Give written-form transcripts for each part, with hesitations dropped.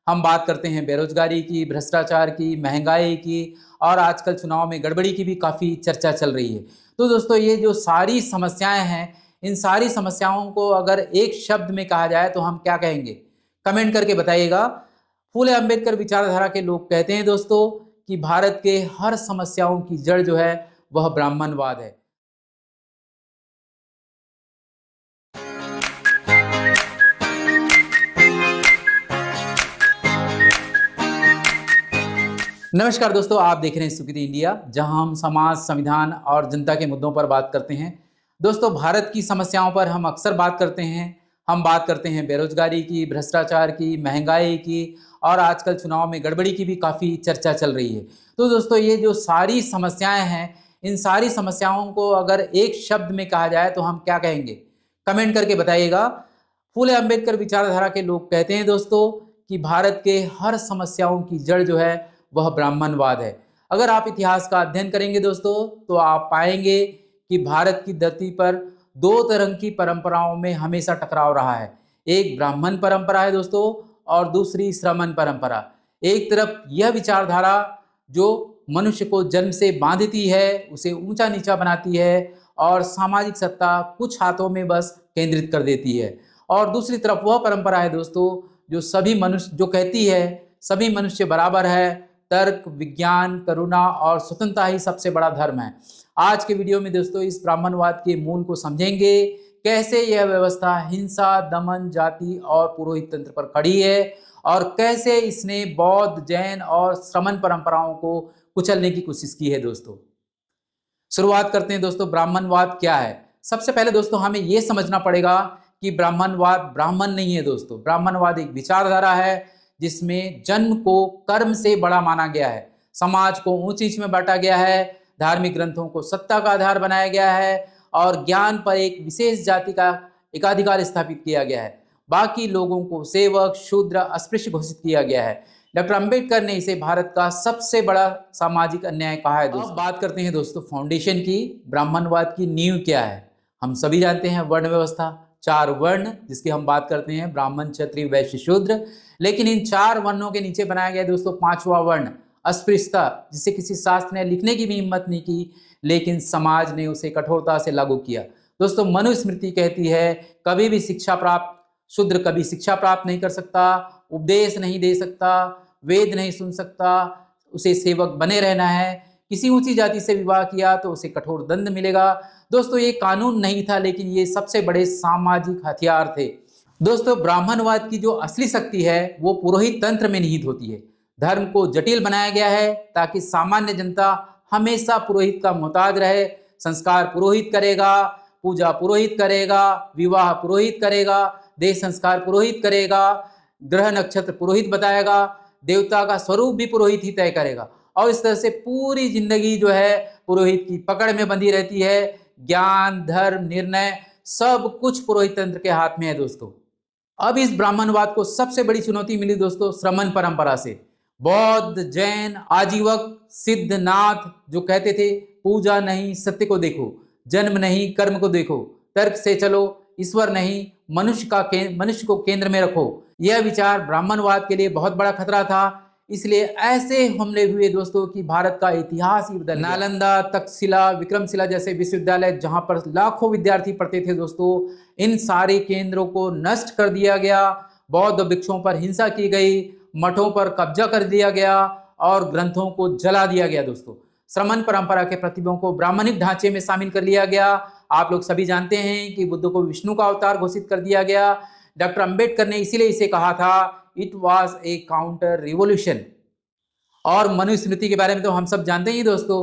हम बात करते हैं बेरोजगारी की, भ्रष्टाचार की, महंगाई की और आजकल चुनाव में गड़बड़ी की भी काफ़ी चर्चा चल रही है। तो दोस्तों ये जो सारी समस्याएं हैं, इन सारी समस्याओं को अगर एक शब्द में कहा जाए तो हम क्या कहेंगे? कमेंट करके बताइएगा। फूले अम्बेडकर विचारधारा के लोग कहते हैं दोस्तों कि भारत के हर समस्याओं की जड़ जो है वह ब्राह्मणवाद है। नमस्कार दोस्तों, आप देख रहे हैं सुकृति इंडिया, जहां हम समाज, संविधान और जनता के मुद्दों पर बात करते हैं। दोस्तों, भारत की समस्याओं पर हम अक्सर बात करते हैं। हम बात करते हैं बेरोजगारी की, भ्रष्टाचार की, महंगाई की और आजकल चुनाव में गड़बड़ी की भी काफ़ी चर्चा चल रही है। तो दोस्तों ये जो सारी समस्याएं हैं, इन सारी समस्याओं को अगर एक शब्द में कहा जाए तो हम क्या कहेंगे? कमेंट करके बताइएगा। फूले अम्बेडकर विचारधारा के लोग कहते हैं दोस्तों कि भारत के हर समस्याओं की जड़ जो है वह ब्राह्मणवाद है। अगर आप इतिहास का अध्ययन करेंगे दोस्तों तो आप पाएंगे कि भारत की धरती पर दो तरह की परंपराओं में हमेशा टकराव रहा है। एक ब्राह्मण परंपरा है दोस्तों और दूसरी श्रमण परंपरा। एक तरफ यह विचारधारा जो मनुष्य को जन्म से बांधती है, उसे ऊंचा नीचा बनाती है और सामाजिक सत्ता कुछ हाथों में बस केंद्रित कर देती है। और दूसरी तरफ वह परंपरा है दोस्तों जो सभी मनुष्य जो कहती है सभी मनुष्य बराबर है, तर्क, विज्ञान, करुणा और स्वतंत्रता ही सबसे बड़ा धर्म है। आज के वीडियो में दोस्तों इस ब्राह्मणवाद के मूल को समझेंगे, कैसे यह व्यवस्था हिंसा, दमन, जाति और पुरोहित तंत्र पर खड़ी है और कैसे इसने बौद्ध, जैन और श्रमण परंपराओं को कुचलने की कोशिश की है। दोस्तों शुरुआत करते हैं दोस्तों, ब्राह्मणवाद क्या है। सबसे पहले दोस्तों हमें यह समझना पड़ेगा कि ब्राह्मणवाद ब्राह्मण नहीं है। दोस्तों ब्राह्मणवाद एक विचारधारा है जिसमें जन्म को कर्म से बड़ा माना गया है, समाज को ऊंच नीच में बांटा गया है, धार्मिक ग्रंथों को सत्ता का आधार बनाया गया है और ज्ञान पर एक विशेष जाति का एकाधिकार स्थापित किया गया है। बाकी लोगों को सेवक, शूद्र, अस्पृश्य घोषित किया गया है। डॉक्टर अंबेडकर ने इसे भारत का सबसे बड़ा सामाजिक अन्याय कहा है। दोस्तों बात करते हैं दोस्तों फाउंडेशन की। ब्राह्मणवाद की नींव क्या है? हम सभी जानते हैं वर्ण व्यवस्था, चार वर्ण जिसकी हम बात करते हैं, ब्राह्मण, क्षत्रिय, वैश्य, शूद्र। लेकिन इन चार वर्णों के नीचे बनाया गया दोस्तों पांचवा वर्ण अस्पृश्यता, जिसे किसी शास्त्र ने लिखने की भी हिम्मत नहीं की, लेकिन समाज ने उसे कठोरता से लागू किया। दोस्तों मनुस्मृति कहती है कभी भी शिक्षा प्राप्त शूद्र कभी शिक्षा प्राप्त नहीं कर सकता, उपदेश नहीं दे सकता, वेद नहीं सुन सकता, उसे सेवक बने रहना है। किसी ऊंची जाति से विवाह किया तो उसे कठोर दंड मिलेगा। दोस्तों ये कानून नहीं था, लेकिन ये सबसे बड़े सामाजिक हथियार थे। दोस्तों ब्राह्मणवाद की जो असली शक्ति है वो पुरोहित तंत्र में निहित होती है। धर्म को जटिल बनाया गया है ताकि सामान्य जनता हमेशा पुरोहित का मोहताज रहे। संस्कार पुरोहित करेगा, पूजा पुरोहित करेगा, विवाह पुरोहित करेगा, देह संस्कार पुरोहित करेगा, ग्रह नक्षत्र पुरोहित बताएगा, देवता का स्वरूप भी पुरोहित ही तय करेगा और इस तरह से पूरी जिंदगी जो है पुरोहित की पकड़ में बंधी रहती है। ज्ञान, धर्म, निर्णय सब कुछ पुरोहित तंत्र के हाथ में है। दोस्तों अब इस ब्राह्मणवाद को सबसे बड़ी चुनौती मिली दोस्तों श्रमण परंपरा से। बौद्ध, जैन, आजीवक, सिद्धनाथ जो कहते थे पूजा नहीं सत्य को देखो, जन्म नहीं कर्म को देखो, तर्क से चलो, ईश्वर नहीं मनुष्य को केंद्र में रखो, यह विचार ब्राह्मणवाद के लिए बहुत बड़ा खतरा था। इसलिए ऐसे हमले हुए दोस्तों कि भारत का इतिहास ही बदल गया। नालंदा, तक्षशिला, विक्रमशिला जैसे विश्वविद्यालय जहां पर लाखों विद्यार्थी पढ़ते थे दोस्तों, इन सारे केंद्रों को नष्ट कर दिया गया। बौद्ध भिक्षुओं पर हिंसा की गई, मठों पर कब्जा कर दिया गया और ग्रंथों को जला दिया गया। दोस्तों श्रमण परंपरा के प्रतिभों को ब्राह्मणिक ढांचे में शामिल कर लिया गया। आप लोग सभी जानते हैं कि बुद्ध को विष्णु का अवतार घोषित कर दिया गया। डॉक्टर अंबेडकर ने इसीलिए इसे कहा था it was a counter revolution. और मनुस्मृति के बारे में तो हम सब जानते ही दोस्तों।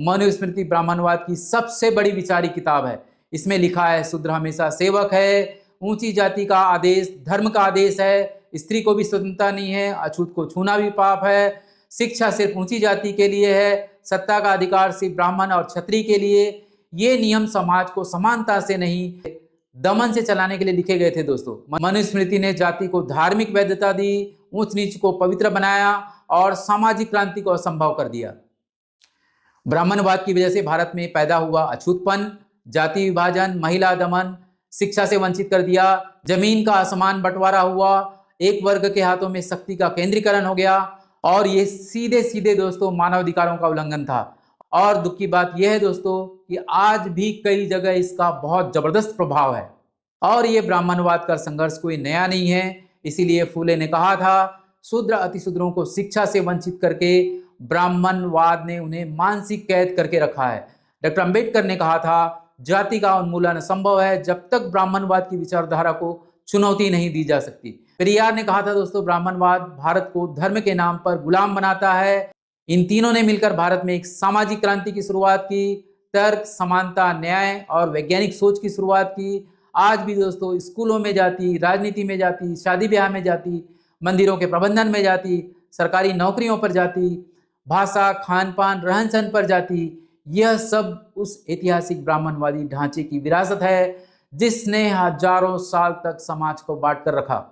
मनुस्मृति ब्राह्मणवाद की सबसे बड़ी विचारी किताब है। इसमें लिखा है शूद्र हमेशा सेवक है, ऊंची जाति का आदेश धर्म का आदेश है, स्त्री को भी स्वतंत्रता नहीं है, अछूत को छूना भी पाप है, शिक्षा सिर्फ ऊंची जाति के लिए है, सत्ता का अधिकार सिर्फ ब्राह्मण और क्षत्रिय के लिए। ये नियम समाज को समानता से नहीं दमन से चलाने के लिए लिखे गए थे। दोस्तों मनुस्मृति ने जाति को धार्मिक वैधता दी, ऊंच नीच को पवित्र बनाया और सामाजिक क्रांति को असंभव कर दिया। ब्राह्मणवाद की वजह से भारत में पैदा हुआ अछूतपन, जाति विभाजन, महिला दमन, शिक्षा से वंचित कर दिया, जमीन का असमान बंटवारा हुआ, एक वर्ग के हाथों में शक्ति का केंद्रीकरण हो गया और ये सीधे सीधे दोस्तों मानवाधिकारों का उल्लंघन था। और दुख की बात यह है दोस्तों कि आज भी कई जगह इसका बहुत जबरदस्त प्रभाव है। और ये ब्राह्मणवाद का संघर्ष कोई नया नहीं है। इसीलिए फूले ने कहा था, शूद्र अतिशूद्रों को शिक्षा से वंचित करके ब्राह्मणवाद ने उन्हें मानसिक कैद करके रखा है। डॉक्टर अंबेडकर ने कहा था, जाति का उन्मूलन असंभव है जब तक ब्राह्मणवाद की विचारधारा को चुनौती नहीं दी जा सकती। पेरियार ने कहा था दोस्तों, ब्राह्मणवाद भारत को धर्म के नाम पर गुलाम बनाता है। इन तीनों ने मिलकर भारत में एक सामाजिक क्रांति की शुरुआत की, तर्क, समानता, न्याय और वैज्ञानिक सोच की शुरुआत की। आज भी दोस्तों स्कूलों में जाति, राजनीति में जाति, शादी ब्याह में जाति, मंदिरों के प्रबंधन में जाति, सरकारी नौकरियों पर जाति, भाषा, खान पान, रहन सहन पर जाति, यह सब उस ऐतिहासिक ब्राह्मणवादी ढांचे की विरासत है जिसने हजारों साल तक समाज को बांट कर रखा।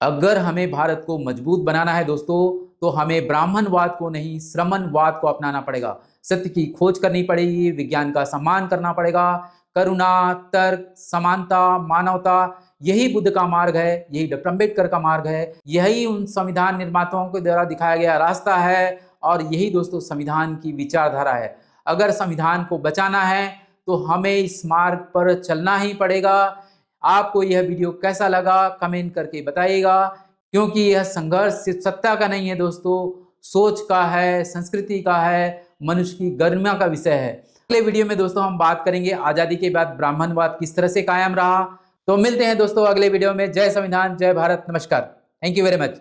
अगर हमें भारत को मजबूत बनाना है दोस्तों, तो हमें ब्राह्मणवाद को नहीं श्रमणवाद को अपनाना पड़ेगा। सत्य की खोज करनी पड़ेगी, विज्ञान का सम्मान करना पड़ेगा, करुणा, तर्क, समानता, मानवता, यही बुद्ध का मार्ग है, यही डॉक्टर अंबेडकर का मार्ग है, यही उन संविधान निर्माताओं के द्वारा दिखाया गया रास्ता है और यही दोस्तों संविधान की विचारधारा है। अगर संविधान को बचाना है तो हमें इस मार्ग पर चलना ही पड़ेगा। आपको यह वीडियो कैसा लगा कमेंट करके बताइएगा, क्योंकि यह संघर्ष सिर्फ सत्ता का नहीं है दोस्तों, सोच का है, संस्कृति का है, मनुष्य की गरिमा का विषय है। अगले वीडियो में दोस्तों हम बात करेंगे आज़ादी के बाद ब्राह्मणवाद किस तरह से कायम रहा। तो मिलते हैं दोस्तों अगले वीडियो में। जय संविधान, जय भारत, नमस्कार, थैंक यू वेरी मच।